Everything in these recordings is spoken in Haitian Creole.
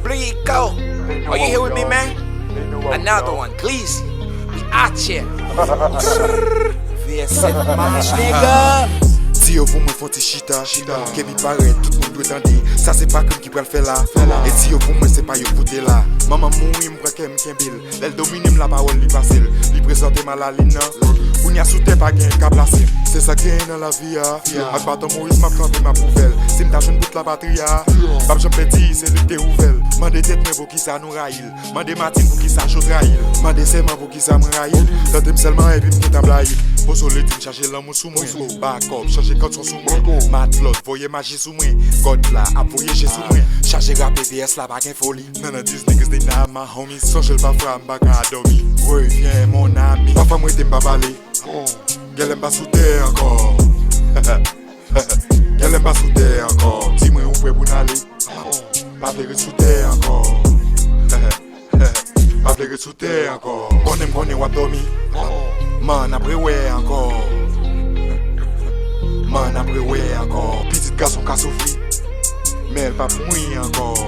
Blico. Are you here with me, man? Another one, please. We out here. VS7 match, nigga. Si yo pou mwen fonti chita, Kemi paret, tout moun dwe tande. Sa se pa kem ki pral fè la. Et si yo pou mwen se pa yo foute la. Maman mouri mbra kem kembil. Lel domine la parole li pasil. Li prezante mal la lina. Koun ya soute pa gen ka plase. Se sa gen nan la via. Ak baton Moïse m'a kampe ma pouvel. Si m'ta joun bout la batria. Bab jom peti, se li te ouvel. Mande tet men pou ki sa nou rail. Mande matin pou ki sa chose rail. Mande seman pou ki sa m'rail. Tante m'selman epi m'ketan blaye. Poso le din chaje l'amour sou mwen. Bakop, chaje quand son sou mwen. Matlot, voye magie sou mwen. God la, ap voyeje sou mwen. Chaje rap PVS la bagen folie. None of these niggas they not my homies. Sonjel pa fra m'baka adomi. Reviens mon ami. Papa mwen te m'babale. Gel m'ba sou te ankor. Gel m'ba sou te ankor. Di mwen ou pou n'ale. Pa vleri sou te ankor. Pa vleri sou te ankor. Konen wap domi. Man apre we ankor. Man apre we ankor. Petit garçon ka soufri. Men pa mouri ankor.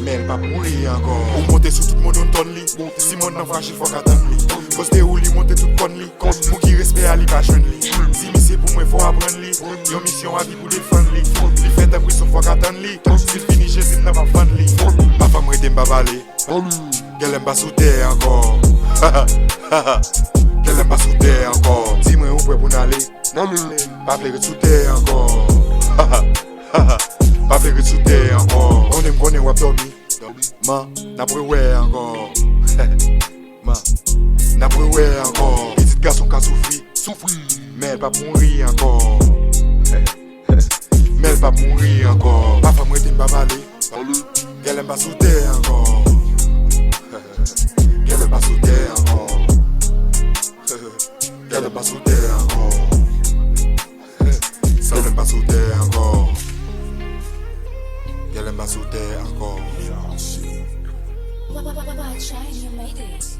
Men pa mouri ankor. Ou monte sou tout moun ton li. Si moun nan franchi fok atan li. Koste ou li monte tout kon li. Mou ki respect a li pa chen li. Si mi se pou mwen fò apren li. Yon mission a vi pou defan li. Li fèt apri son fok atan li. Si l fini jesim nan pa fan li. Ma fam rete mbavale. Gel mba sou te ankor. Gel mba sou te ankor. Di mwen ou pou n'ale. Pa vleri sou te ankor. Pa vleri sou te ankor. Konen wap domi. Ma, napre we ankor. Ma, napre we ankor. Petit garçon ka soufri. Men pa mouri ankor. Men pa mouri ankor. Pa fam rete mbavale. Gel mba sou te ankor. Gel mba sou te ankor. Gel mba sou te ankor. Gel mba sou te ankor. Gel mba sou te ankor. What shine you made it.